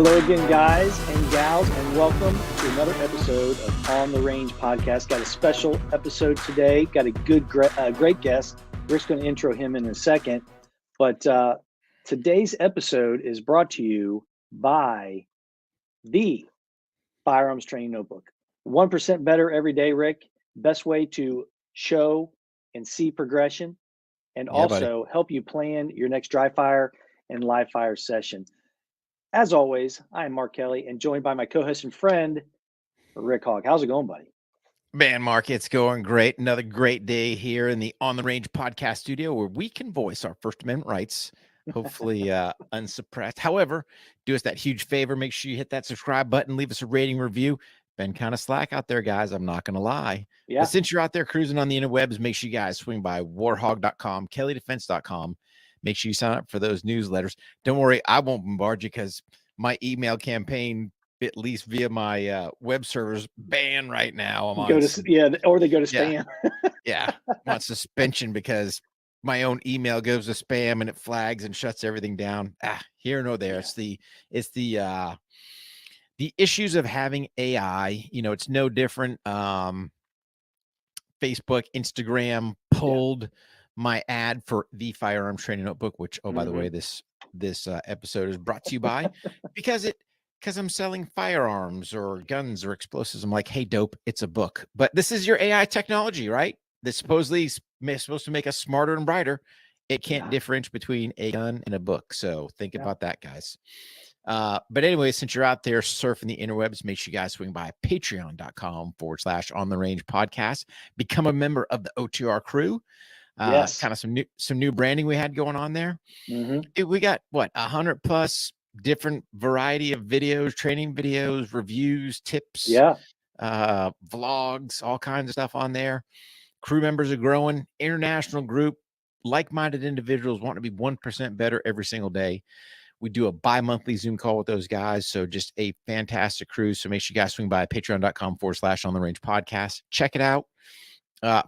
Hello again, guys and gals, and welcome to another episode of On the Range podcast. Got a special episode today. Got a great guest. Rick's going to intro him in a second. But today's episode is brought to you by the Firearms Training Notebook. 1% better every day, Rick. Best way to show and see progression, and also help you plan your next dry fire and live fire session. As always, I am Mark Kelley and joined by my co-host and friend, Rick Hogg. How's it going, buddy? Man, Mark, it's going great. Another great day here in the On the Range podcast studio where we can voice our First Amendment rights, hopefully unsuppressed. However, do us that huge favor. Make sure you hit that subscribe button, leave us a rating review. Been kind of slack out there, guys. I'm not going to lie. Yeah. But since you're out there cruising on the interwebs, make sure you guys swing by warhog.com, kellydefense.com. Make sure you sign up for those newsletters. Don't worry, I won't bombard you because my email campaign, at least via my web servers, banned right now. Or they go to spam. Yeah, I'm on suspension because my own email goes to spam and it flags and shuts everything down. Here nor there. Yeah. It's the issues of having AI. You know, it's no different. Facebook, Instagram pulled my ad for the Firearms Training Notebook, which, by the way, this episode is brought to you by because I'm selling firearms or guns or explosives. I'm like, hey, dope, it's a book. But this is your AI technology, right? That's supposedly supposed to make us smarter and brighter. It can't differentiate between a gun and a book. So think about that, guys. But anyway, since you're out there surfing the interwebs, make sure you guys swing by patreon.com/on the range podcast. Become a member of the OTR crew. Kind of some new branding we had going on there. We got 100 plus different variety of videos, training videos, reviews, tips, vlogs, all kinds of stuff on there. Crew members are growing. International group, like-minded individuals want to be 1% better every single day. We do a bi-monthly Zoom call with those guys. So just a fantastic crew. So make sure you guys swing by patreon.com/on the range podcast. Check it out.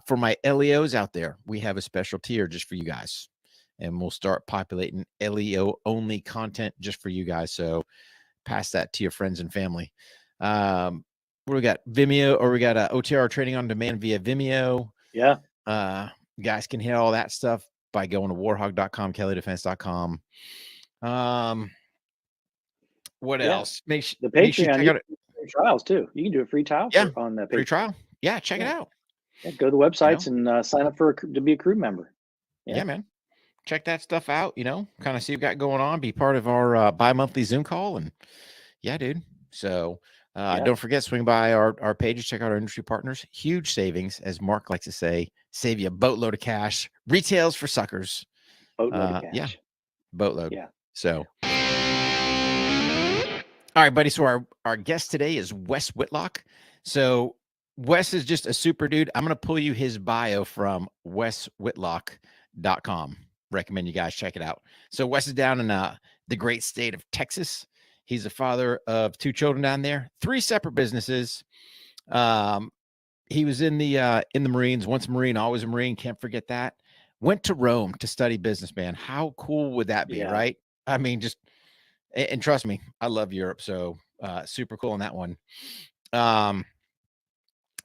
For my LEOs out there, we have a special tier just for you guys. And we'll start populating LEO only content just for you guys. So pass that to your friends and family. What do we got? Vimeo, or we got OTR training on demand via Vimeo. Yeah. You guys can hit all that stuff by going to warhog.com, kellydefense.com. What else? The Patreon, you can do free trials too. You can do a free trial on the Patreon. Free trial. Yeah, check it out. Yeah, go to the websites and sign up to be a crew member. Yeah, man. Check that stuff out, kind of see what we got going on, be part of our bi-monthly Zoom call. And yeah, dude. So don't forget, swing by our pages, check out our industry partners. Huge savings, as Mark likes to say, save you a boatload of cash. Retails for suckers. Boatload of cash. Yeah, boatload. Yeah. So, all right, buddy. So our guest today is Wes Whitlock. So Wes is just a super dude. I'm going to pull you his bio from weswhitlock.com. Recommend you guys check it out. So Wes is down in the great state of Texas. He's a father of 2 children down there, 3 separate businesses. He was in the Marines, once a Marine, always a Marine. Can't forget that. Went to Rome to study business, man. How cool would that be, right? I mean, and trust me, I love Europe. So super cool on that one.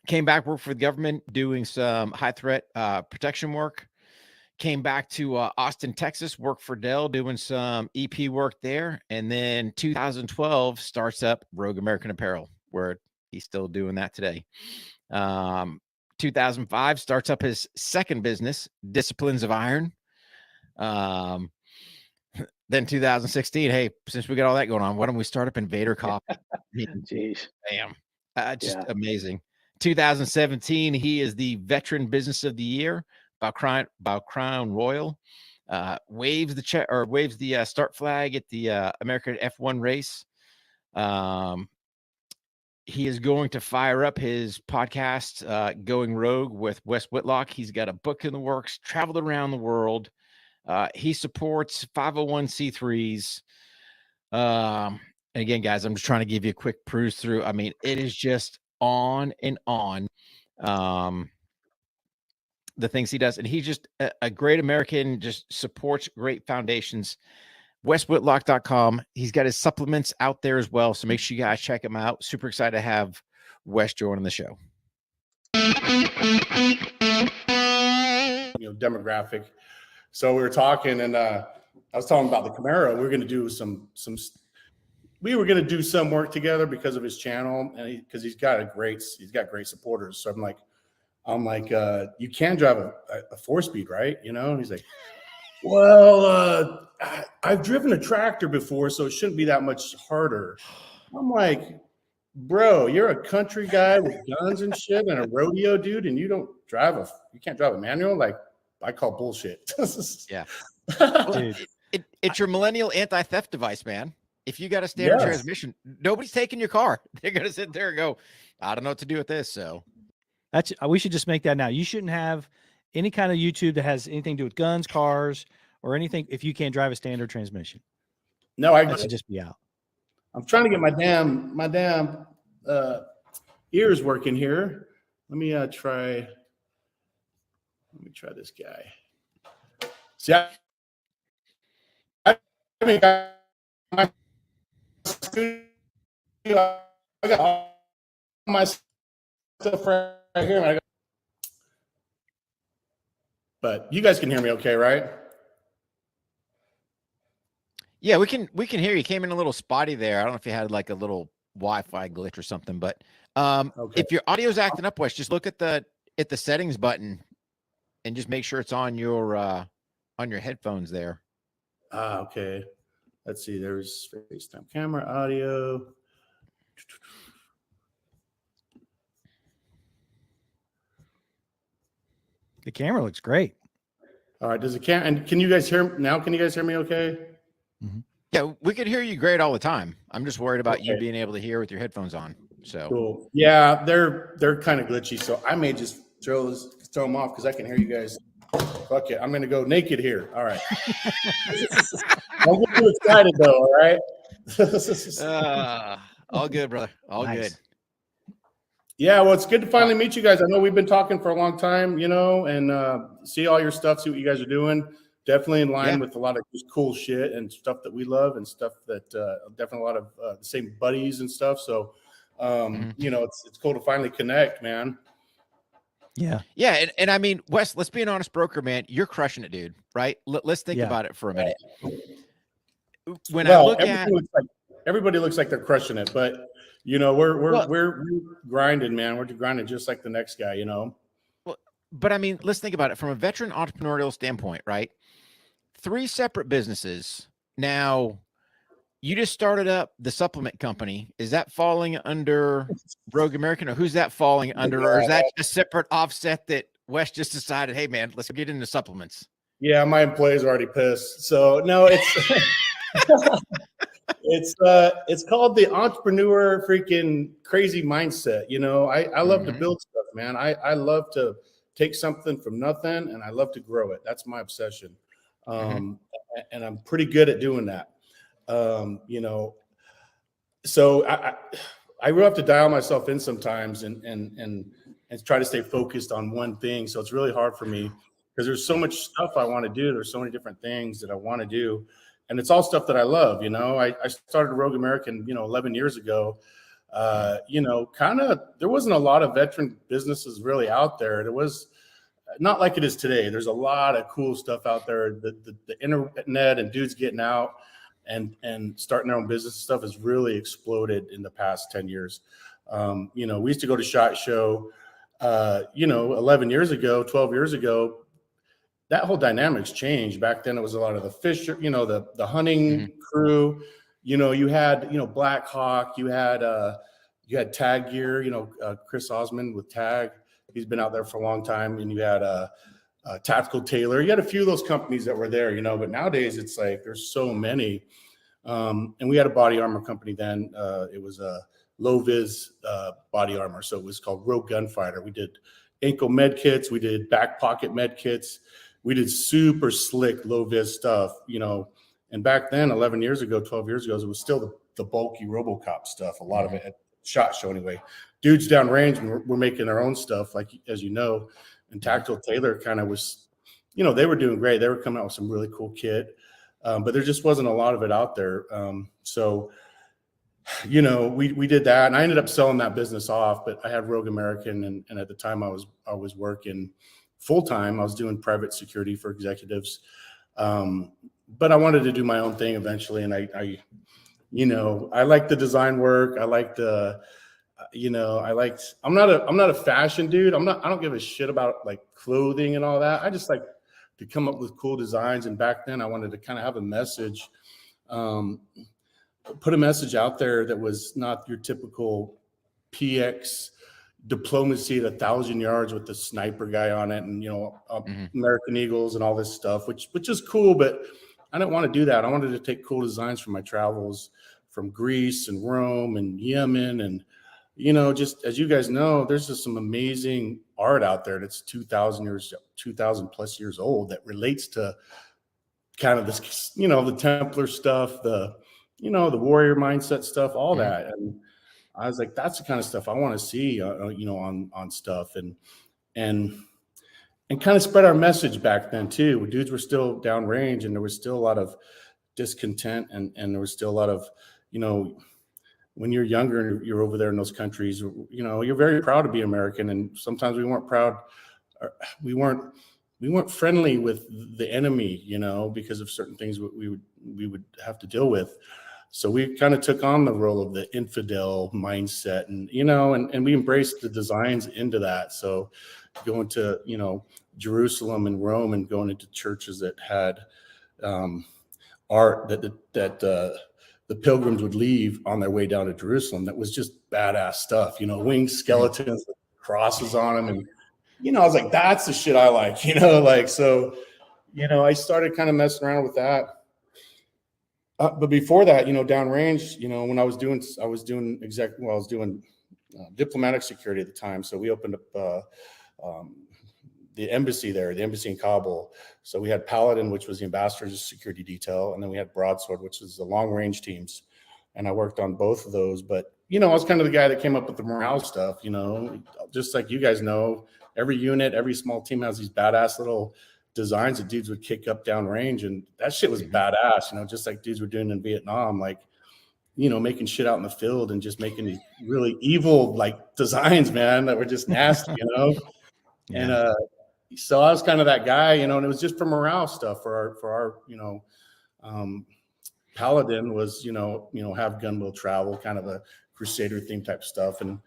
Came back, worked for the government, doing some high threat protection work. Came back to Austin, Texas, worked for Dell, doing some EP work there. And then 2012 starts up Rogue American Apparel, where he's still doing that today. 2005 starts up his second business, Disciplines of Iron. Then 2016, hey, since we got all that going on, why don't we start up Invader Coffee? Jeez. Bam. Amazing. 2017, he is the Veteran Business of the Year by Crown Royal. Waves the start flag at the American F1 race. He is going to fire up his podcast, Going Rogue with Wes Whitlock. He's got a book in the works, traveled around the world. He supports 501c3s. And again, guys, I'm just trying to give you a quick peruse through. I mean, it is just on and on. The things he does. And he's just a great American, just supports great foundations. WesWhitlock.com. He's got his supplements out there as well. So make sure you guys check him out. Super excited to have Wes joining the show. Demographic. So we were talking, and I was talking about the Camaro. We were going to do some work together because of his channel, and because he's got great supporters. So I'm like, you can drive a 4-speed, right? And he's like, well, I've driven a tractor before, so it shouldn't be that much harder. I'm like, bro, you're a country guy with guns and shit and a rodeo dude, and you can't drive a manual? Like, I call bullshit. Yeah. Well, it's your millennial anti-theft device, man. If you got a standard transmission, nobody's taking your car. They're going to sit there and go, I don't know what to do with this. So we should just make that now. You shouldn't have any kind of YouTube that has anything to do with guns, cars, or anything if you can't drive a standard transmission. No, that should just be out. I'm trying to get my damn ears working here. Let me try this guy. See, I got all my stuff right here. But you guys can hear me okay, right? Yeah, we can hear you. Came in a little spotty there. I don't know if you had like a little Wi-Fi glitch or something, but if your audio's acting up, Wes, just look at the settings button and just make sure it's on your headphones there. Okay. Let's see. There's FaceTime camera, audio. The camera looks great. All right. And can you guys hear now? Can you guys hear me okay? Mm-hmm. Yeah, we could hear you great all the time. I'm just worried about you being able to hear with your headphones on. So cool. Yeah, they're kind of glitchy. So I may just throw them off because I can hear you guys. Fuck it. I'm going to go naked here. All right. Don't get too excited though. All right. All good, brother. All good. Yeah. Well, it's good to finally meet you guys. I know we've been talking for a long time, and see all your stuff, see what you guys are doing. Definitely in line with a lot of just cool shit and stuff that we love and stuff that definitely a lot of the same buddies and stuff. So, it's cool to finally connect, man. Yeah. Yeah. And I mean, Wes, let's be an honest broker, man. You're crushing it, dude. Right. Let's think about it for a minute. When I look at everybody looks like they're crushing it, but we're grinding, man. We're grinding just like the next guy, Well, but I mean, let's think about it from a veteran entrepreneurial standpoint, right? 3 separate businesses. Now, you just started up the supplement company. Is that falling under Rogue American, or who's that falling under? Or is that a separate offset that Wes just decided, hey, man, let's get into supplements? Yeah, my employees are already pissed. So, no, it's it's called the entrepreneur freaking crazy mindset. I love to build stuff, man. I love to take something from nothing, and I love to grow it. That's my obsession. And I'm pretty good at doing that. So I really have to dial myself in sometimes and try to stay focused on one thing. So it's really hard for me because there's so much stuff I want to do. There's so many different things that I want to do, and it's all stuff that I love. I started Rogue American, 11 years ago. There wasn't a lot of veteran businesses really out there. There was not like it is today. There's a lot of cool stuff out there. The internet and dudes getting out and starting their own business stuff has really exploded in the past 10 years. We used to go to SHOT Show, 11 years ago, 12 years ago. That whole dynamics changed. Back then it was a lot of the fisher, the hunting crew. You had, Black Hawk, you had Tag Gear, Chris Osmond with Tag. He's been out there for a long time. And you had Tactical Tailor. You had a few of those companies that were there, but nowadays it's like there's so many. And we had a body armor company then. It was a low vis body armor. So it was called Rogue Gunfighter. We did ankle med kits. We did back pocket med kits. We did super slick low vis stuff, and back then, 11 years ago, 12 years ago, it was still the bulky RoboCop stuff. A lot of it at SHOT Show anyway. Dudes downrange were making their own stuff, like, as you know, and Tactical Tailor kind of was, they were doing great. They were coming out with some really cool kit. but there just wasn't a lot of it out there. So, we did that, and I ended up selling that business off. But I had Rogue American, and at the time I was working full time. I was doing private security for executives, but I wanted to do my own thing eventually. And I like the design work. I like I'm not a fashion dude. I don't give a shit about like clothing and all that. I just like to come up with cool designs. And back then I wanted to kind of have a message, put a message out there that was not your typical PX diplomacy at 1,000 yards with the sniper guy on it, and American Eagles and all this stuff, which is cool, but I didn't want to do that. I wanted to take cool designs from my travels, from Greece and Rome and Yemen, and just as you guys know, there's just some amazing art out there that's 2,000 plus years old that relates to kind of this, the Templar stuff, the warrior mindset stuff, all that. And I was like, that's the kind of stuff I want to see, on stuff, and kind of spread our message back then too. Where dudes were still downrange, and there was still a lot of discontent, and there was still a lot of, when you're younger and you're over there in those countries, you're very proud to be American, and sometimes we weren't proud, we weren't friendly with the enemy, because of certain things we would have to deal with. So we kind of took on the role of the infidel mindset, and and we embraced the designs into that. So going to Jerusalem and Rome, and going into churches that had art that the pilgrims would leave on their way down to Jerusalem, that was just badass stuff, winged skeletons with crosses on them, and I was like, that's the shit I like, so I started kind of messing around with that. But before that, downrange, when I was doing diplomatic security at the time. So we opened up the embassy in Kabul. So we had Paladin, which was the ambassador's security detail, and then we had Broadsword, which was the long range teams. And I worked on both of those. But I was kind of the guy that came up with the morale stuff. Just like you guys know, every unit, every small team has these badass little designs that dudes would kick up downrange, and that shit was badass, just like dudes were doing in Vietnam, like making shit out in the field and just making these really evil like designs, man, that were just nasty. Yeah. And so I was kind of that guy, and it was just for morale stuff for our Paladin was have gunboat travel, kind of a crusader theme type stuff, and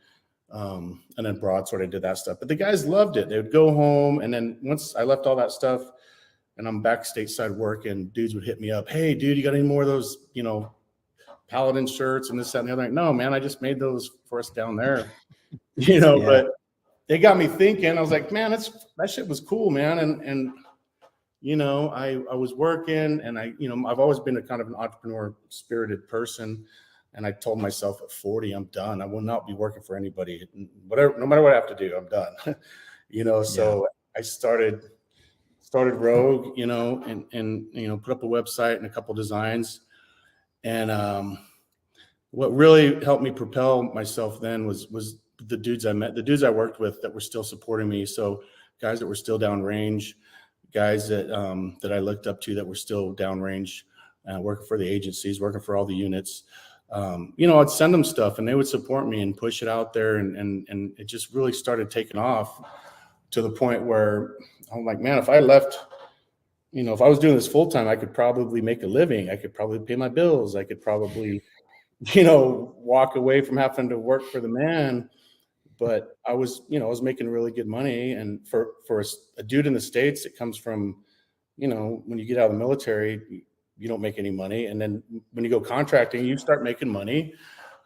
then Broadsword, I did that stuff. But the guys loved it. They would go home, and then once I left all that stuff and I'm back stateside working, dudes would hit me up. Hey, dude, you got any more of those, Paladin shirts and this, that, and the other? Like, no, man, I just made those for us down there, But they got me thinking. I was like, man, that shit was cool, man. And I was working, and I've always been a kind of an entrepreneur spirited person. And I told myself at 40, I'm done. I will not be working for anybody. Whatever, no matter what I have to do, I'm done. So I started Rogue, and put up a website and a couple designs. And what really helped me propel myself then was the dudes I met, the dudes I worked with that were still supporting me. So guys that were still downrange, guys that I looked up to that were still downrange, working for the agencies, working for all the units. I'd send them stuff, and they would support me and push it out there. And it just really started taking off to the point where I'm like, man, if I left, if I was doing this full time, I could probably make a living. I could probably pay my bills. I could probably, walk away from having to work for the man. But I was making really good money. And for a dude in the States, it comes from, when you get out of the military, you don't make any money. And then when you go contracting, you start making money.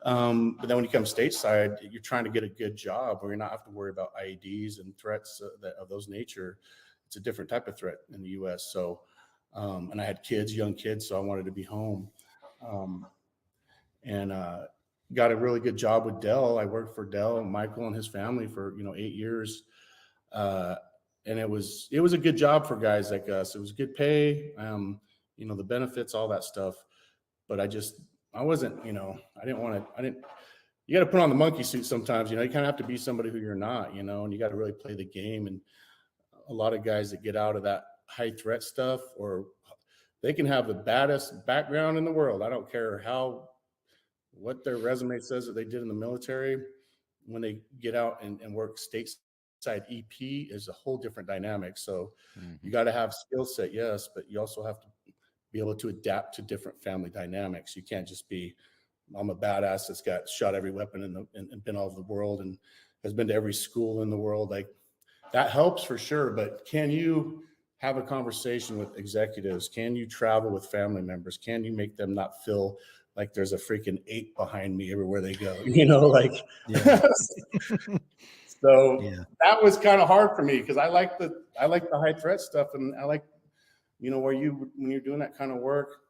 But then when you come stateside, you're trying to get a good job where you're not have to worry about IEDs and threats of those nature. It's a different type of threat in the U.S. So, and I had young kids, so I wanted to be home. And got a really good job with Dell. I worked for Dell, Michael and his family for 8 years. And it was a good job for guys like us. It was good pay. The benefits, all that stuff. But I wasn't, you got to put on the monkey suit sometimes, you kind of have to be somebody who you're not, and you got to really play the game. And a lot of guys that get out of that high threat stuff or They can have the baddest background in the world. I don't care what their resume says that they did in the military. When they get out and work stateside EP is a whole different dynamic. So you got to have skill set, yes, but you also have to be able to adapt to different family dynamics. You can't just be, I'm a badass that's got shot every weapon and been all over the world and has been to every school in the world. Like that helps for sure. But can you have a conversation with executives? Can you travel with family members? Can you make them not feel like there's a freaking ape behind me everywhere they go? Like, Yeah. So Yeah. that was kind of hard for me because I like the high threat stuff. And I like, when you're doing that kind of work,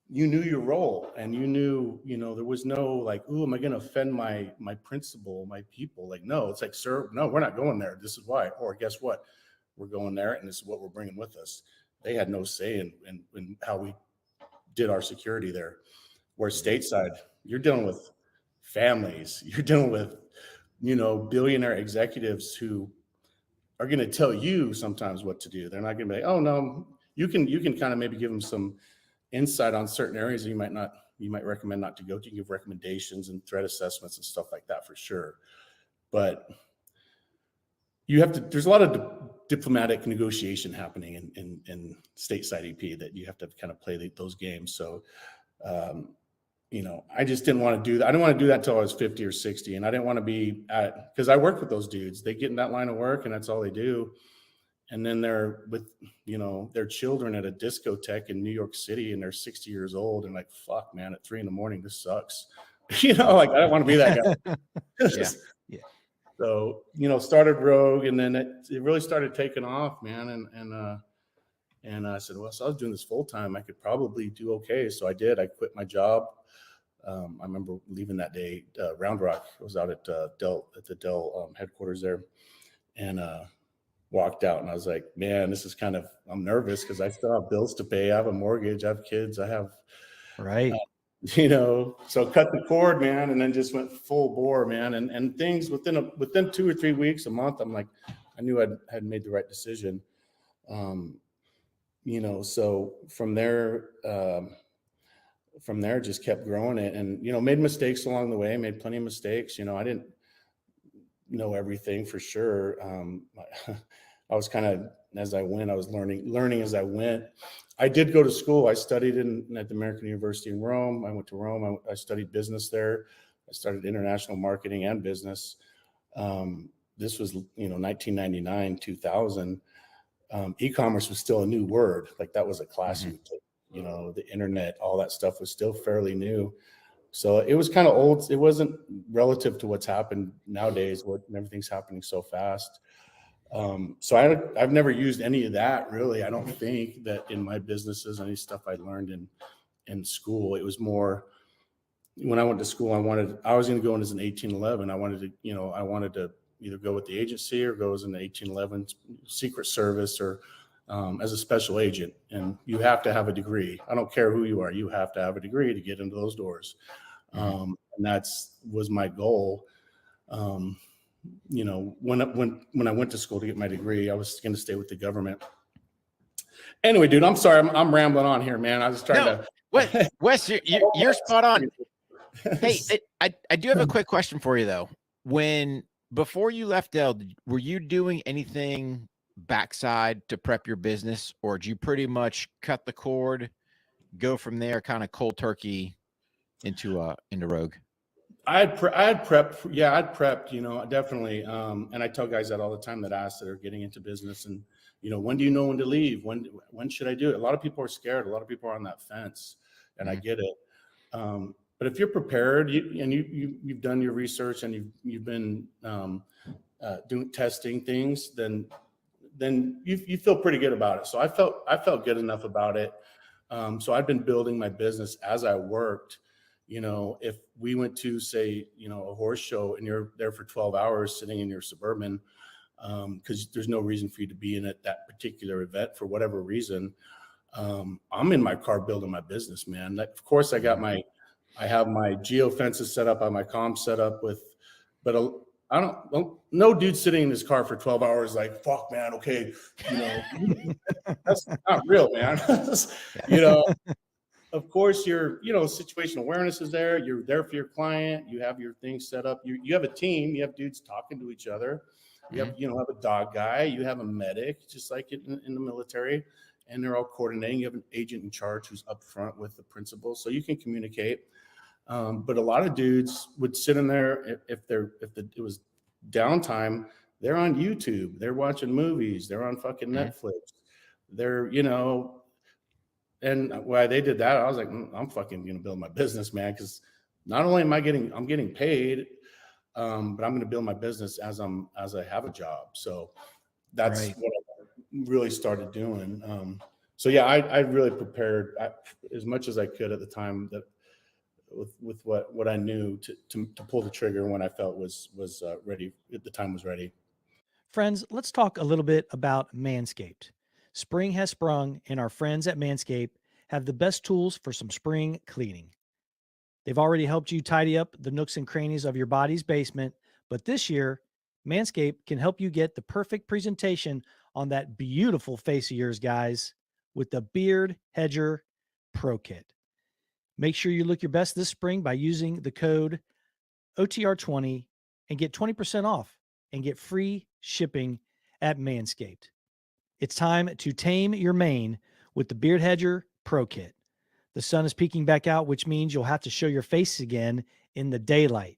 you knew your role and you knew, there was no like, ooh, am I going to offend my principal, my people? Like, no, it's like, sir, no, we're not going there. This is why. Or guess what? We're going there and this is what we're bringing with us. They had no say in how we did our security there. Where stateside, you're dealing with families, you're dealing with, billionaire executives who are going to tell you sometimes what to do. They're not going to be like, oh no, you can kind of maybe give them some insight on certain areas that you might recommend not to go to. You give recommendations and threat assessments and stuff like that for sure. But there's a lot of diplomatic negotiation happening in stateside EP that you have to kind of play those games. So, I just didn't want to do that. I didn't want to do that until I was 50 or 60. And I didn't want to be because I worked with those dudes. They get in that line of work and that's all they do. And then they're with, their children at a discotheque in New York City and they're 60 years old and like, fuck, man, at 3 a.m, this sucks. Like, I don't want to be that guy. Yeah. So, started Rogue and then it really started taking off, man. And I said, well, so I was doing this full time. I could probably do okay. So I did. I quit my job. I remember leaving that day. Round Rock. I was out at the Dell headquarters there, and walked out. And I was like, man, this is I'm nervous because I still have bills to pay. I have a mortgage. I have kids. I have right. So cut the cord, man, and then just went full bore, man. And things within 2 or 3 weeks, a month, I'm like, I knew I had made the right decision. So from there just kept growing it and, made mistakes along the way, made plenty of mistakes. I didn't know everything for sure. I was kind of, as I went, I was learning as I went. I did go to school. I studied at the American University in Rome. I went to Rome. I studied business there. I started international marketing and business. This was, 1999, 2000. E-commerce was still a new word. Like that was a class you took, the internet, all that stuff was still fairly new. So it was kind of old. It wasn't relative to what's happened nowadays, everything's happening so fast. So I've never used any of that really. I don't think that in my businesses, any stuff I learned in school, it was more when I went to school, I was going to go in as an 1811. I wanted to either go with the agency or go as an 1811 Secret Service or as a special agent. And you have to have a degree. I don't care who you are. You have to have a degree to get into those doors. And was my goal. When I went to school to get my degree, I was going to stay with the government. Anyway, dude, I'm sorry. I'm rambling on here, man. I was trying to. Wes, you're spot on. Hey, I do have a quick question for you though. Before you left Dell, were you doing anything backside to prep your business, or did you pretty much cut the cord, go from there, kind of cold turkey into Rogue? I had prepped. Yeah, I'd prepped, definitely. And I tell guys that all the time that ask that are getting into business and, when do you know when to leave? When should I do it? A lot of people are scared. A lot of people are on that fence and I get it. But if you're prepared you've done your research and you've been doing testing things, then you feel pretty good about it. So I felt good enough about it. So I've been building my business as I worked. If we went to say, a horse show and you're there for 12 hours sitting in your Suburban, because there's no reason for you to be in at that particular event for whatever reason. I'm in my car building my business, man. Of course, I have my geo fences set up, I have my comms set up but no dude sitting in his car for 12 hours like, fuck, man, okay, that's not real, man. Of course, your situational awareness is there. You're there for your client. You have your things set up. You have a team. You have dudes talking to each other. You have have a dog guy. You have a medic, just like in the military, and they're all coordinating. You have an agent in charge who's up front with the principal, so you can communicate. But a lot of dudes would sit in there if it was downtime. They're on YouTube. They're watching movies. They're on fucking Netflix. They're and why they did that, I was like, I'm fucking gonna build my business, man, because not only I'm getting paid, but I'm gonna build my business as I have a job. So that's what I really started doing. So yeah, I really prepared as much as I could at the time that with what I knew to pull the trigger when I felt was ready. The time was ready. Friends, let's talk a little bit about Manscaped. Spring has sprung, and our friends at Manscaped have the best tools for some spring cleaning. They've already helped you tidy up the nooks and crannies of your body's basement, but this year, Manscaped can help you get the perfect presentation on that beautiful face of yours, guys, with the Beard Hedger Pro Kit. Make sure you look your best this spring by using the code OTR20 and get 20% off and get free shipping at Manscaped. It's time to tame your mane with the Beard Hedger Pro Kit. The sun is peeking back out, which means you'll have to show your face again in the daylight.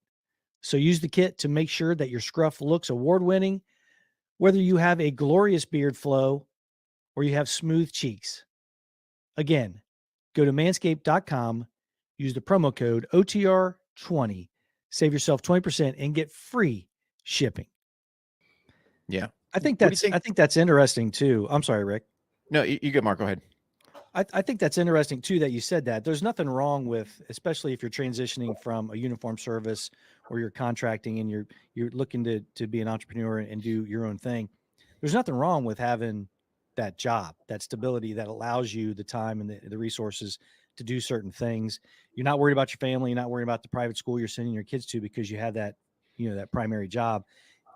So use the kit to make sure that your scruff looks award-winning, whether you have a glorious beard flow or you have smooth cheeks. Again, go to manscaped.com, use the promo code OTR20, save yourself 20% and get free shipping. Yeah. I think that's interesting too. I'm sorry, Rick. No, you good, Mark. Go ahead. I think that's interesting too that you said that. There's nothing wrong with, especially if you're transitioning from a uniform service or you're contracting and you're looking to be an entrepreneur and do your own thing. There's nothing wrong with having that job, that stability that allows you the time and the resources to do certain things. You're not worried about your family. You're not worried about the private school you're sending your kids to because you have that, that primary job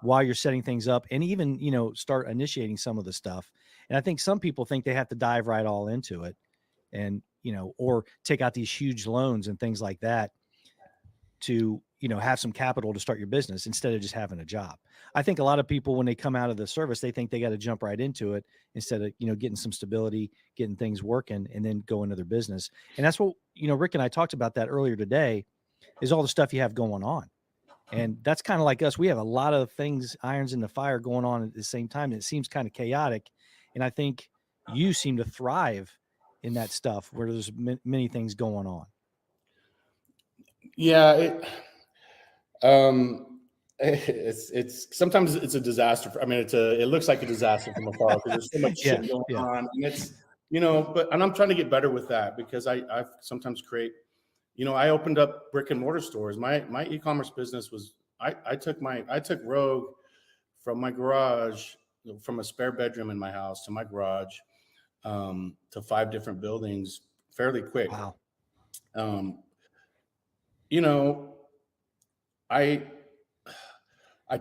while you're setting things up and even, start initiating some of the stuff. And I think some people think they have to dive right all into it and, or take out these huge loans and things like that to, have some capital to start your business instead of just having a job. I think a lot of people, when they come out of the service, they think they got to jump right into it instead of, getting some stability, getting things working and then go into their business. And that's what, Rick and I talked about that earlier today is all the stuff you have going on. And that's kind of like us. We have a lot of things, irons in the fire going on at the same time. And it seems kind of chaotic. And I think you seem to thrive in that stuff where there's many things going on. Yeah. It's sometimes it's a disaster. It looks like a disaster from afar because there's so much shit going on. And it's, and I'm trying to get better with that because I sometimes create, I opened up brick and mortar stores. My e-commerce business was, I took Rogue from my garage, from a spare bedroom in my house to my garage, to 5 different buildings fairly quick. Wow. I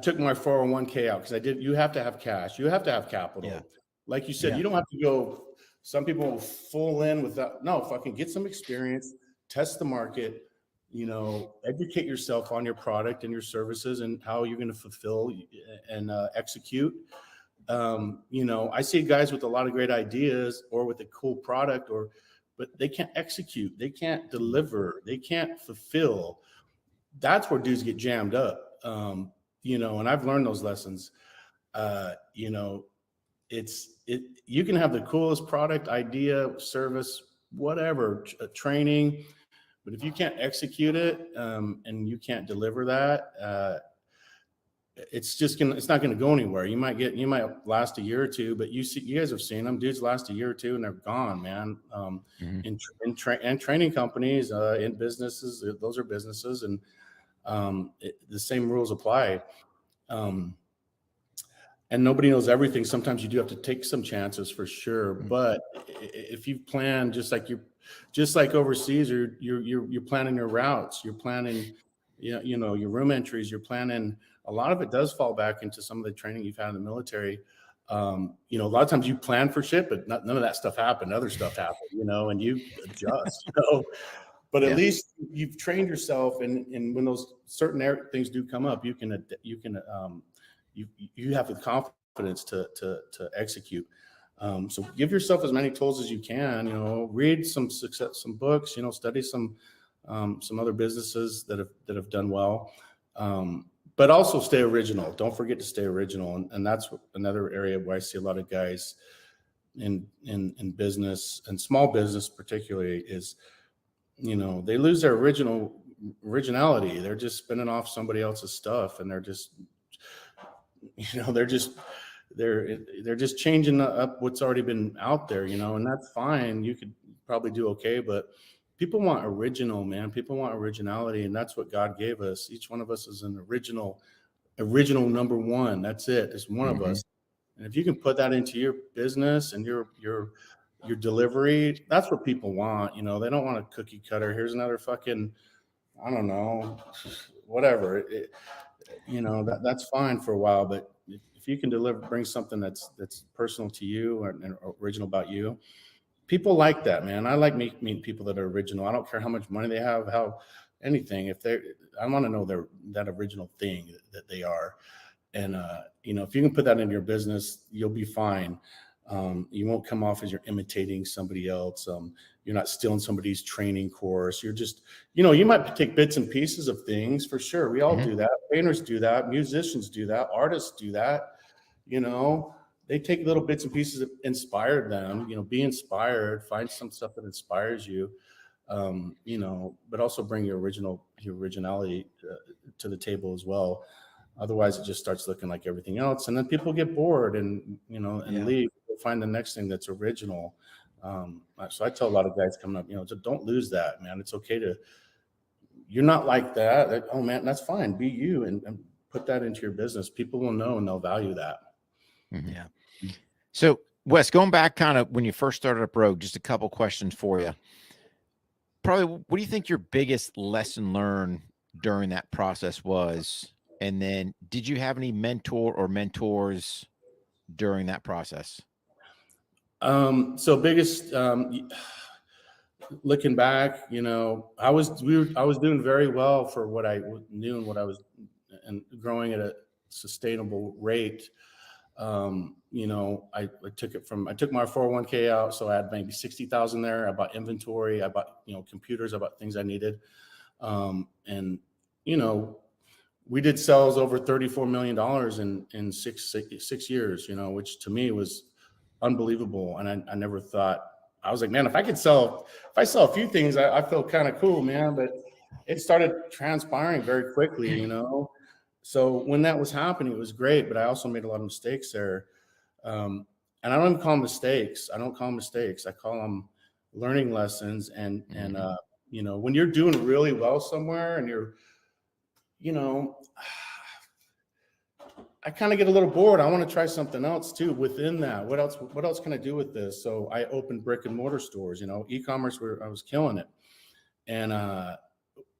took my 401k out because you have to have cash. You have to have capital. Yeah. Like you said, you don't have to go, some people will full in without, no, fucking get some experience, test the market, educate yourself on your product and your services and how you're going to fulfill and execute. I see guys with a lot of great ideas or with a cool product but they can't execute. They can't deliver. They can't fulfill. That's where dudes get jammed up. And I've learned those lessons. You can have the coolest product, idea, service, whatever, training, but if you can't execute it, and you can't deliver that, it's not going to go anywhere. You might last a year or two, but you guys have seen them. Dudes last a year or two and they're gone, man. In training companies, in businesses, those are businesses, and the same rules apply. And nobody knows everything. Sometimes you do have to take some chances for sure. But if you plan just like overseas, or you're planning your routes, you're planning your room entries, your planning. A lot of it does fall back into some of the training you've had in the military. A lot of times you plan for shit, but none of that stuff happened. Other stuff happened, and you adjust, but at least you've trained yourself. And when those certain things do come up, you have the confidence to execute. So give yourself as many tools as you can, read some books, study some other businesses that have done well. But also stay original. Don't forget to stay original. And that's another area where I see a lot of guys in business and small business particularly is, they lose their originality. They're just spinning off somebody else's stuff, and they're just, they're just changing up what's already been out there, and that's fine. You could probably do okay, but people want original, man. People want originality, and that's what God gave us. Each one of us is an original number one. That's it. It's one of us. And if you can put that into your business and your delivery, that's what people want. They don't want a cookie cutter. Here's another fucking, I don't know, whatever. That's fine for a while, but if you can bring something that's personal to you and original about you, people like that, man. I like meeting people that are original. I don't care how much money they have, anything. I want to know that original thing that they are. And, if you can put that into your business, you'll be fine. You won't come off as you're imitating somebody else. You're not stealing somebody's training course. You're just, you might take bits and pieces of things for sure. We all do that. Painters do that. Musicians do that. Artists do that. They take little bits and pieces that inspired them, be inspired, find some stuff that inspires you, but also bring your originality to the table as well. Otherwise it just starts looking like everything else. And then people get bored and leave, find the next thing that's original. So I tell a lot of guys coming up, just don't lose that, man. It's okay you're not like that. Oh man, that's fine. Be you and put that into your business. People will know and they'll value that. Yeah. So Wes, going back kind of when you first started up Rogue, just a couple questions for you. Probably, what do you think your biggest lesson learned during that process was? And then did you have any mentor or mentors during that process? So biggest, looking back, I was doing very well for what I knew and what I was, and growing at a sustainable rate. I took my 401k out. So I had maybe 60,000 there. I bought inventory. I bought, computers. I bought things I needed. And we did sales over $34 million in six years, which to me was unbelievable. And I never thought, I was like, man, if I sell a few things, I feel kind of cool, man. But it started transpiring very quickly, So when that was happening, it was great, but I also made a lot of mistakes there. And I don't even call them mistakes. I don't call them mistakes. I call them learning lessons. And when you're doing really well somewhere and you're, I kind of get a little bored. I want to try something else too within that. What else can I do with this? So I opened brick and mortar stores, e-commerce where I was killing it. And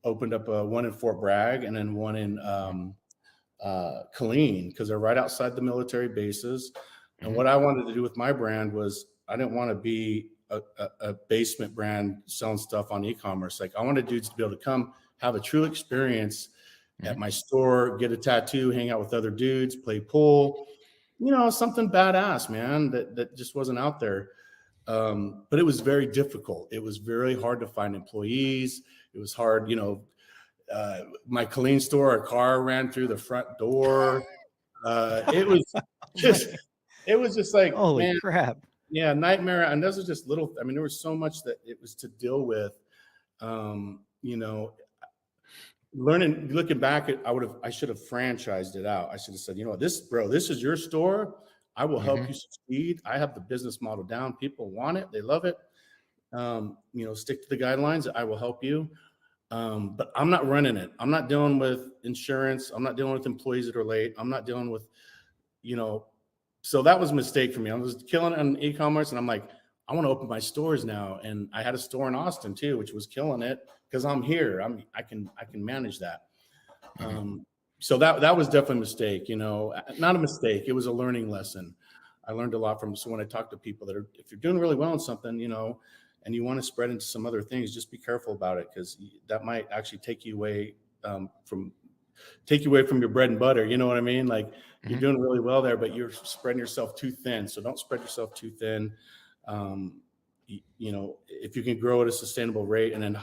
opened up one in Fort Bragg and then one in Killeen, because they're right outside the military bases. And what I wanted to do with my brand was I didn't want to be a basement brand selling stuff on e-commerce. Like I wanted dudes to be able to come have a true experience at my store, get a tattoo, hang out with other dudes, play pool, something badass, man, that just wasn't out there. But it was very difficult. It was very hard to find employees. It was hard, my Killeen store, a car ran through the front door. It was just like, holy man, crap. Yeah, nightmare. And those are just little, there was so much that it was to deal with. Looking back, I should have franchised it out. I should have said, this is your store. I will help you succeed. I have the business model down. People want it. They love it. Stick to the guidelines. I will help you. But I'm not running it. I'm not dealing with insurance. I'm not dealing with employees that are late. I'm not dealing with, so that was a mistake for me. I was killing it on e-commerce and I'm like, I want to open my stores now. And I had a store in Austin too, which was killing it because I'm here. I can manage that. So that was definitely a mistake, not a mistake. It was a learning lesson. I learned a lot from. So when I talk to people if you're doing really well in something, and you want to spread into some other things, just be careful about it, because that might actually take you away from your bread and butter. You know what I mean? Like you're doing really well there, but you're spreading yourself too thin. So don't spread yourself too thin. If you can grow at a sustainable rate and then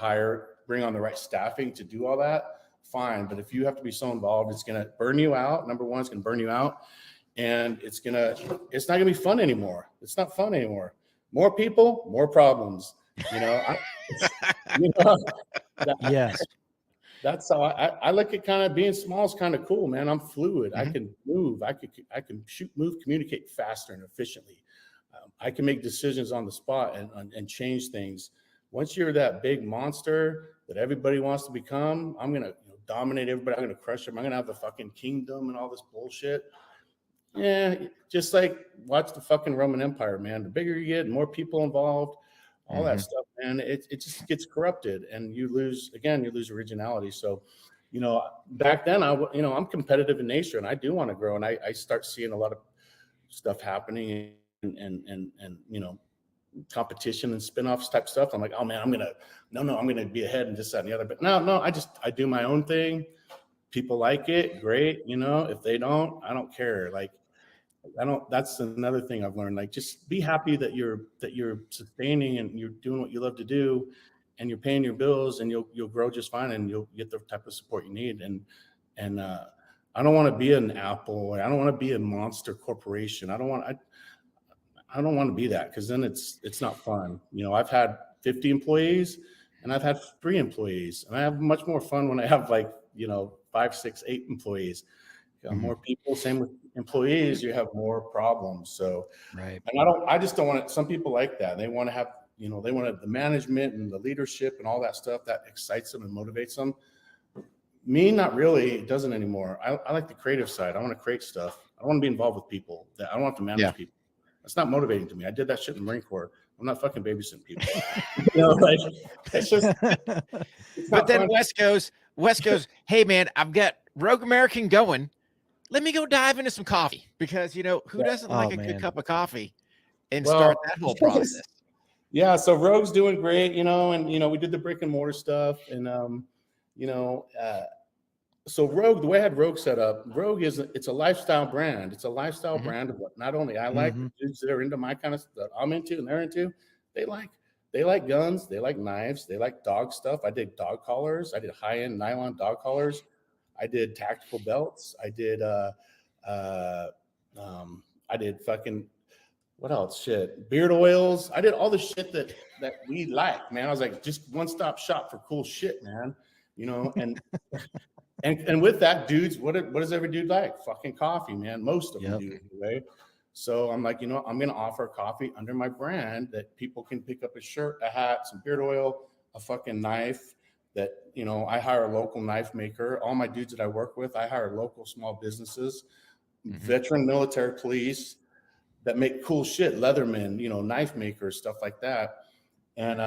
bring on the right staffing to do all that, fine. But if you have to be so involved, it's going to burn you out. Number one, it's going to burn you out, and it's not going to be fun anymore. It's not fun anymore. More people, more problems. Yes. That's how I look at kind of being small is kind of cool, man. I'm fluid. I can move. I can shoot, move, communicate faster and efficiently. I can make decisions on the spot and change things. Once you're that big monster that everybody wants to become, I'm going to dominate everybody. I'm going to crush them. I'm going to have the fucking kingdom and all this bullshit. Yeah, just like watch the fucking Roman Empire, man. The bigger you get, more people involved, all that stuff, man. It just gets corrupted, and you lose originality. So, back then I'm competitive in nature, and I do want to grow, and I start seeing a lot of stuff happening and competition and spin-offs type stuff. I'm like, oh man, I'm gonna be ahead and this, that, and the other. But no, I do my own thing. People like it, great. If they don't, I don't care. Like, that's another thing I've learned. Like, just be happy that you're sustaining and you're doing what you love to do, and you're paying your bills, and you'll grow just fine, and you'll get the type of support you need. And I don't want to be an Apple. I don't want to be a monster corporation. I don't want to be that, because then it's not fun. I've had 50 employees and I've had 3 employees, and I have much more fun when I have 5, 6, 8 employees. More people, same with employees, you have more problems. So, right. And I just don't want it. Some people like that. They want to have, they want the management and the leadership and all that stuff that excites them and motivates them. Me, not really. It doesn't anymore. I like the creative side. I want to create stuff. I want to be involved with people. I don't want to manage people. That's not motivating to me. I did that shit in the Marine Corps. I'm not fucking babysitting people. It's just. But then Wes goes, hey man, I've got Rogue American going. Let me go dive into some coffee, because who doesn't like a good cup of coffee and start that whole process. Yeah. So Rogue's doing great, and we did the brick and mortar stuff, and so Rogue, the way I had Rogue set up, Rogue it's a lifestyle brand. It's a lifestyle brand of what not only I like, the dudes that are into my kind of stuff that I'm into and they're into, they like guns, they like knives, they like dog stuff. I did dog collars, I did high-end nylon dog collars, I did tactical belts, I did fucking what else? Shit, beard oils. I did all the shit that we like, man. I was like, just one-stop shop for cool shit, man. And and with that, dudes, what does every dude like? Fucking coffee, man. Most of them do anyway. So I'm like, I'm going to offer coffee under my brand that people can pick up a shirt, a hat, some beard oil, a fucking knife. That I hire a local knife maker. All my dudes that I work with, I hire local small businesses, veteran military police that make cool shit, Leathermen, knife makers, stuff like that. And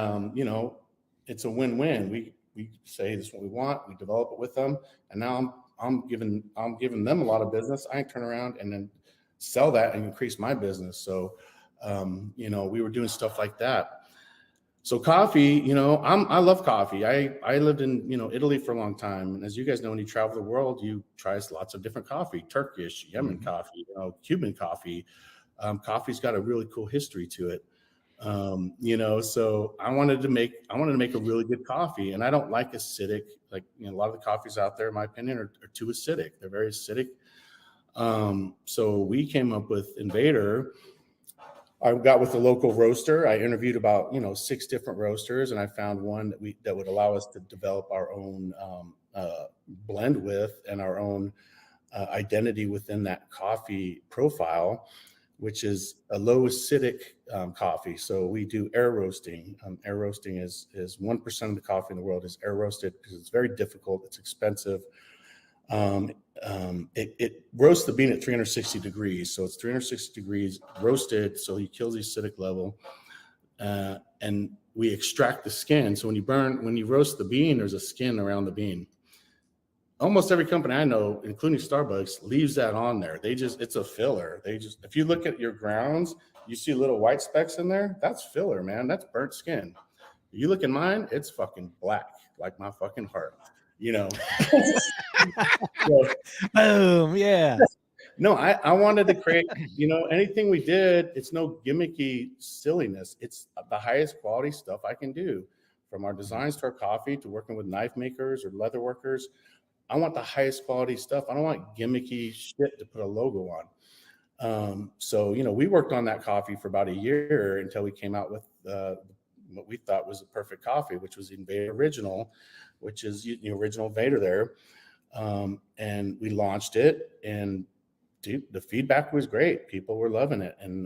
it's a win-win. We say this is what we want. We develop it with them, and now I'm giving them a lot of business. I can turn around and then sell that and increase my business. So, we were doing stuff like that. So coffee, I love coffee. I lived in Italy for a long time, and as you guys know, when you travel the world, you try lots of different coffee: Turkish, Yemen coffee, Cuban coffee. Coffee's got a really cool history to it. So I wanted to make a really good coffee, and I don't like acidic, like a lot of the coffees out there, in my opinion, are too acidic. They're very acidic. So we came up with Invader. I got with the local roaster. I interviewed about 6 different roasters, and I found one that would allow us to develop our own blend with, and our own identity within that coffee profile, which is a low acidic coffee. So we do air roasting. Air roasting is 1% of the coffee in the world is air roasted, because it's very difficult. It's expensive. It roasts the bean at 360 degrees. So it's 360 degrees roasted. So he kills the acidic level. And we extract the skin. So when you roast the bean, there's a skin around the bean. almost every company I know, including Starbucks, leaves that on there. It's a filler. If you look at your grounds, you see little white specks in there. That's filler, man. That's burnt skin. You look at mine, it's fucking black, like my fucking heart, you know? So, Boom. Yeah. no, I wanted to create, anything we did, it's no gimmicky silliness. It's the highest quality stuff I can do, from our designs to our coffee to working with knife makers or leather workers. I want the highest quality stuff. I don't want gimmicky shit to put a logo on. So, we worked on that coffee for about a year until we came out with what we thought was the perfect coffee, which was Invader Original, which is the original Vader there. And we launched it, and dude, the feedback was great. People were loving it. And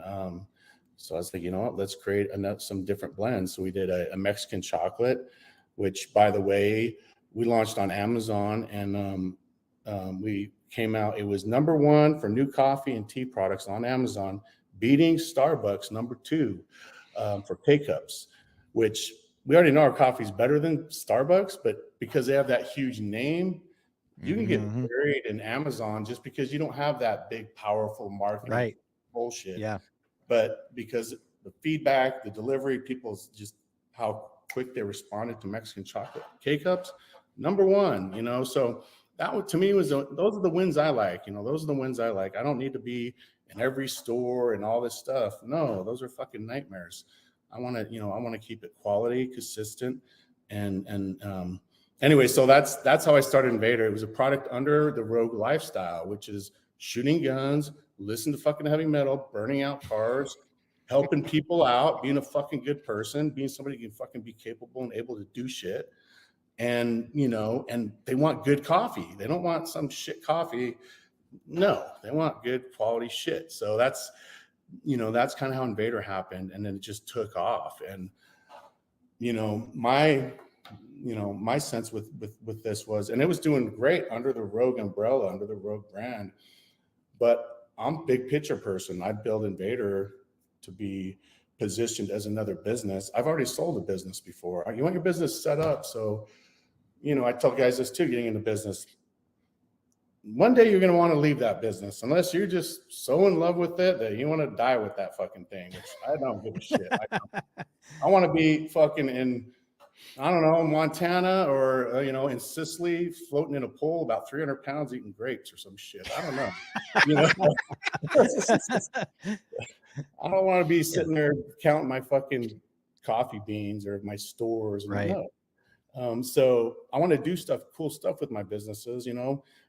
so I was like, you know what, let's create some different blends. So we did a Mexican chocolate, which, by the way, we launched on Amazon, and we came out. It was #1 for new coffee and tea products on Amazon, beating Starbucks #2 for K-Cups, which we already know our coffee is better than Starbucks, but because they have that huge name, you can get buried in Amazon just because you don't have that big, powerful marketing bullshit. Yeah. But because the feedback, the delivery, people's just how quick they responded to Mexican chocolate K-Cups, #1, so that to me those are the wins I like. Those are the wins I like. I don't need to be in every store and all this stuff. No, those are fucking nightmares. I want to keep it quality, consistent, and anyway, so that's how I started Invader. It was a product under the Rogue lifestyle, which is shooting guns, listen to fucking heavy metal, burning out cars, helping people out, being a fucking good person, being somebody who can fucking be capable and able to do shit. And, and they want good coffee. They don't want some shit coffee. No, they want good quality shit. So that's kind of how Invader happened. And then it just took off. And, my sense with this was, and it was doing great under the Rogue umbrella, under the Rogue brand, but I'm a big picture person. I build Invader to be positioned as another business. I've already sold a business before. You want your business set up. So, I tell guys this too, getting into business. One day you're going to want to leave that business unless you're just so in love with it that you want to die with that fucking thing, which I don't give a shit. I want to be fucking in, I don't know, Montana or, in Sicily, floating in a pool about 300 pounds eating grapes or some shit. I don't know. I don't want to be sitting there counting my fucking coffee beans or my stores. Right. No. So I want to do cool stuff with my businesses.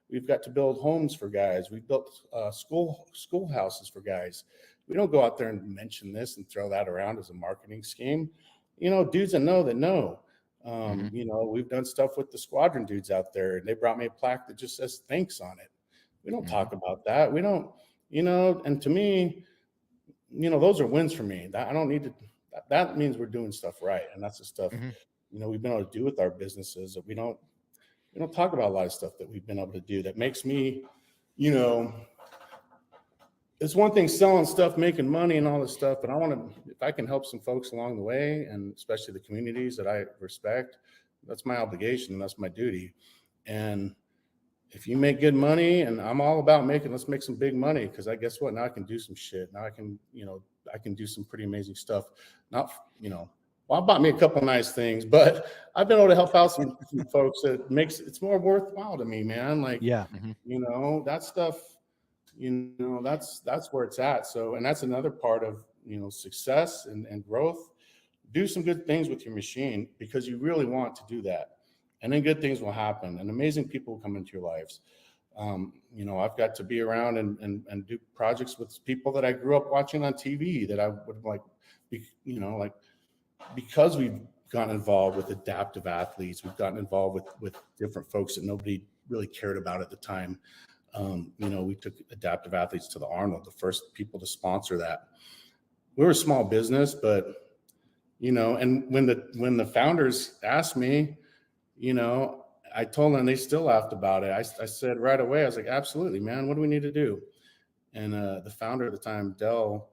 We've got to build homes for guys. We've built schoolhouses for guys. We don't go out there and mention this and throw that around as a marketing scheme. Dudes that know. We've done stuff with the squadron dudes out there, and they brought me a plaque that just says thanks on it. We don't talk about that. We don't, and to me, those are wins for me. I don't need to, that means we're doing stuff right. And that's the stuff, we've been able to do with our businesses that we don't talk about a lot of stuff that we've been able to do that makes me, it's one thing selling stuff, making money and all this stuff, but I want to, if I can help some folks along the way, and especially the communities that I respect, that's my obligation and that's my duty. And if you make good money, and I'm all about let's make some big money, because I guess what, now I can do some shit. Now I can, I can do some pretty amazing stuff. Not, well, I bought me a couple nice things, but I've been able to help out some folks that it's more worthwhile to me, man. Like, yeah, that stuff, that's where it's at. So, and that's another part of, success and growth. Do some good things with your machine, because you really want to do that. And then good things will happen, and amazing people will come into your lives. I've got to be around and do projects with people that I grew up watching on TV that I would like, because we've gotten involved with adaptive athletes, we've gotten involved with different folks that nobody really cared about at the time. We took adaptive athletes to the Arnold, the first people to sponsor that. We were a small business, but, and when the founders asked me, I told them, they still laughed about it. I said right away, I was like, absolutely, man. What do we need to do? And the founder at the time, Dell,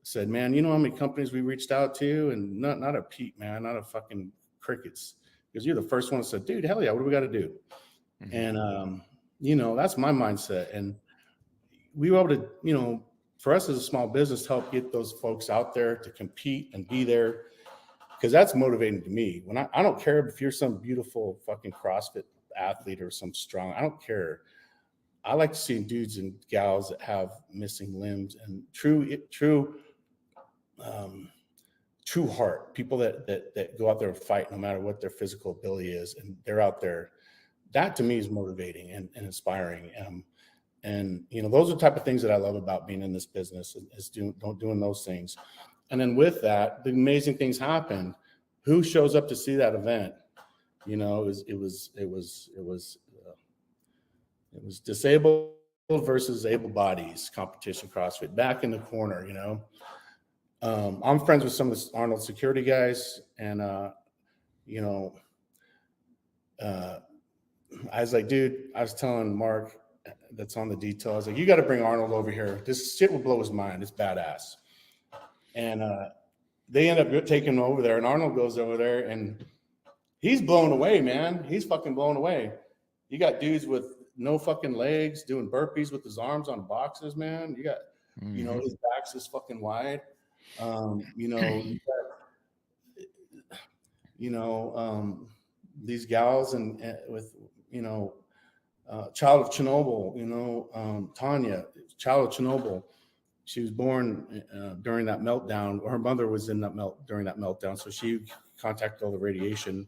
said, man, you know how many companies we reached out to? And not a peep, man, not a fucking crickets. Because you're the first one that said, dude, hell yeah, what do we got to do? And, that's my mindset. And we were able to, for us as a small business, help get those folks out there to compete and be there. Because that's motivating to me. When I don't care if you're some beautiful fucking CrossFit athlete or some strong, I don't care. I like to see dudes and gals that have missing limbs and true heart, people that go out there and fight no matter what their physical ability is, and they're out there. That to me is motivating and inspiring. And those are the type of things that I love about being in this business, is doing those things. And then with that, the amazing things happen. Who shows up to see that event? It was disabled versus able bodies competition CrossFit back in the corner. I'm friends with some of the Arnold security guys, and I was like, dude, I was telling Mark that's on the detail, I was like, you got to bring Arnold over here. This shit will blow his mind. It's badass. And they end up taking him over there, and Arnold goes over there, and he's blown away, man. He's fucking blown away. You got dudes with no fucking legs doing burpees with his arms on boxes, man. You got, his back's is fucking wide. These gals and with, child of Chernobyl, Tanya, child of Chernobyl. She was born during that meltdown. Her mother was during that meltdown. So she contacted all the radiation.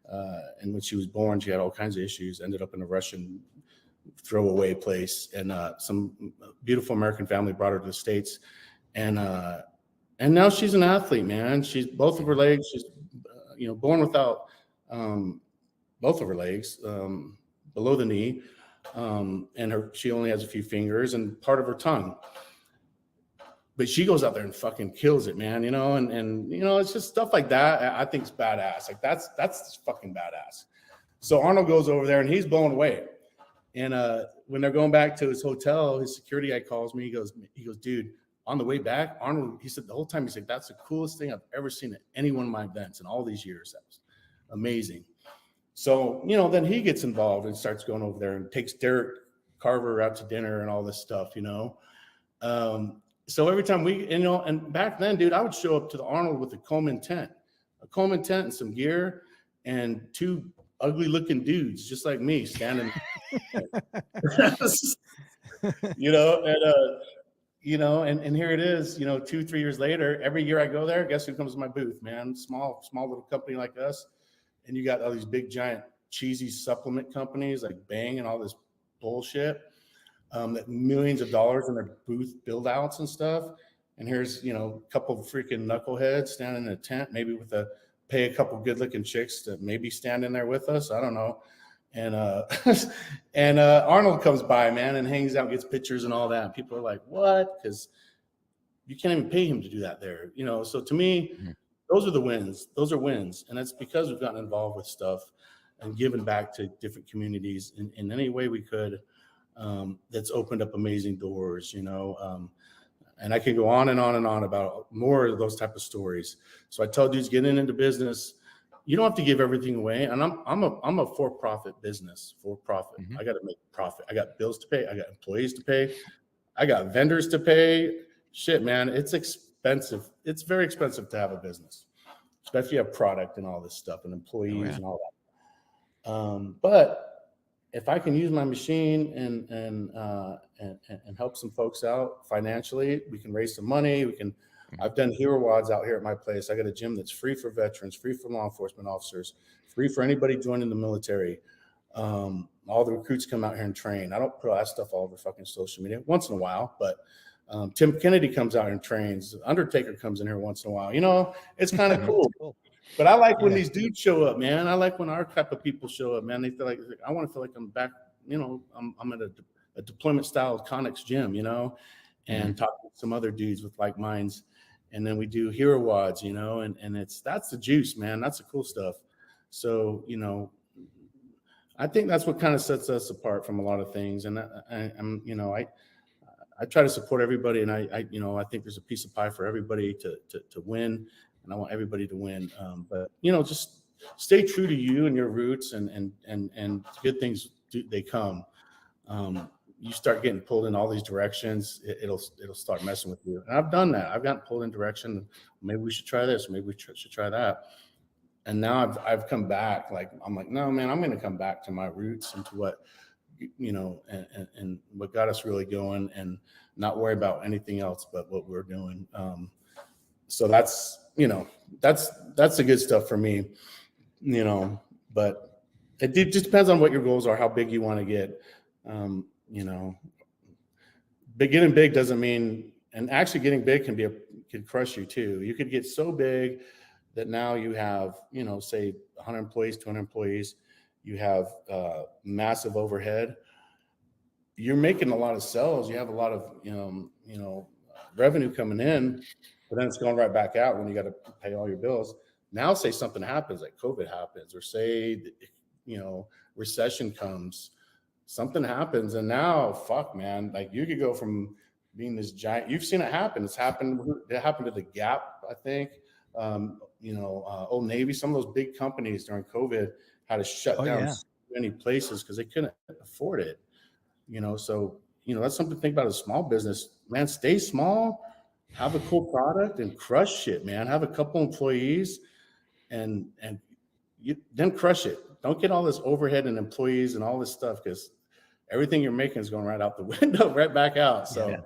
And when she was born, she had all kinds of issues, ended up in a Russian throwaway place. And some beautiful American family brought her to the States. And now she's an athlete, man. She's both of her legs. She's, born without both of her legs below the knee. And she only has a few fingers and part of her tongue. But she goes out there and fucking kills it, man, and it's just stuff like that. I think it's badass. Like that's fucking badass. So Arnold goes over there and he's blown away. And when they're going back to his hotel, his security guy calls me. He goes, dude, on the way back, Arnold, he said the whole time, he said, that's the coolest thing I've ever seen at any one of my events in all these years. That was amazing. So, then he gets involved and starts going over there and takes Derek Carver out to dinner and all this stuff, So every time and back then, dude, I would show up to the Arnold with a Coleman tent and some gear and two ugly looking dudes, just like me, standing, and here it is, 2-3 years later, every year I go there, guess who comes to my booth, man? Small little company like us. And you got all these big, giant, cheesy supplement companies like Bang and all this bullshit. That millions of dollars in their booth build outs and stuff. And here's, a couple of freaking knuckleheads standing in a tent, maybe pay a couple good looking chicks to maybe stand in there with us. I don't know. And, Arnold comes by, man, and hangs out, gets pictures and all that. And people are like, what? Because you can't even pay him to do that there. So to me, those are the wins. Those are wins. And that's because we've gotten involved with stuff and given back to different communities in any way we could. That's opened up amazing doors, and I can go on and on and on about more of those type of stories. So I tell dudes getting into business, you don't have to give everything away. And I'm a for-profit business, for-profit. I got to make profit. I got bills to pay. I got employees to pay. I got vendors to pay. Shit, man, it's expensive. It's very expensive to have a business, especially if you have product and all this stuff and employees and all that. But if I can use my machine and help some folks out financially, we can raise some money. I've done hero wads out here at my place. I got a gym that's free for veterans, free for law enforcement officers, free for anybody joining the military. All the recruits come out here and train. I don't put all that stuff all over fucking social media once in a while, but Tim Kennedy comes out and trains. Undertaker comes in here once in a while. It's kind of cool. But I like when these dudes show up, man. I like when our type of people show up, man. They feel like, I want to feel like I'm back, I'm at a deployment style Connex gym, and talk to some other dudes with like minds. And then we do hero wads, and that's the juice, man. That's the cool stuff. So, I think that's what kind of sets us apart from a lot of things. And I try to support everybody, and I think there's a piece of pie for everybody to win. And I want everybody to win. But just stay true to you and your roots and get things they come. You start getting pulled in all these directions, it'll start messing with you. And I've done that. I've gotten pulled in direction. Maybe we should try this. Maybe we should try that. And now I've come back. Like, I'm like, no, man, I'm going to come back to my roots and to what, and what got us really going, and not worry about anything else but what we're doing. So that's the good stuff for me, but it just depends on what your goals are, how big you want to get. Getting big doesn't mean, and actually getting big can crush you too. You could get so big that now you have, say 100 employees, 200 employees, you have massive overhead. You're making a lot of sales. You have a lot of, revenue coming in, but then it's going right back out when you got to pay all your bills. Now, say something happens, like COVID happens, or say, recession comes, something happens, and now, fuck, man, like you could go from being this giant. You've seen it happen. It happened to the Gap, I think. Old Navy, some of those big companies during COVID had to shut down so many places because they couldn't afford it. So that's something to think about as a small business, man. Stay small, have a cool product, and crush it, man. Have a couple employees, and you then crush it. Don't get all this overhead and employees and all this stuff, because everything you're making is going right out the window, right back out. So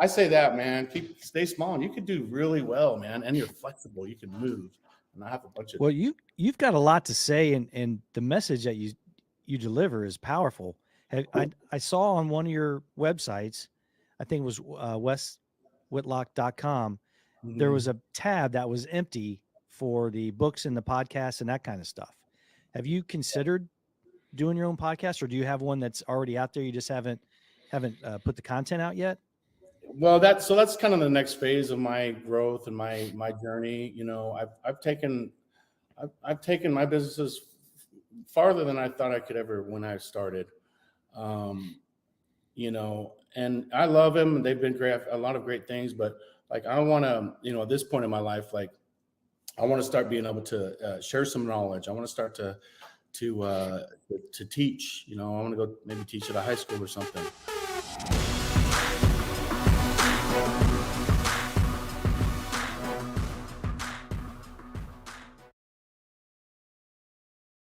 I say that, man, stay small, and you can do really well, man. And you're flexible. You can move. And I have a bunch of. Well, you've got a lot to say, and the message that you deliver is powerful. I saw on one of your websites, I think it was weswhitlock.com, there was a tab that was empty for the books and the podcasts and that kind of stuff. Have you considered doing your own podcast, or do you have one that's already out there? You just haven't put the content out yet? Well, that's kind of the next phase of my growth and my journey. I've taken my businesses farther than I thought I could ever when I started. And I love them, and they've been great, a lot of great things, but like, I want to, at this point in my life, like, I want to start being able to share some knowledge. I want to start to teach, I want to go maybe teach at a high school or something.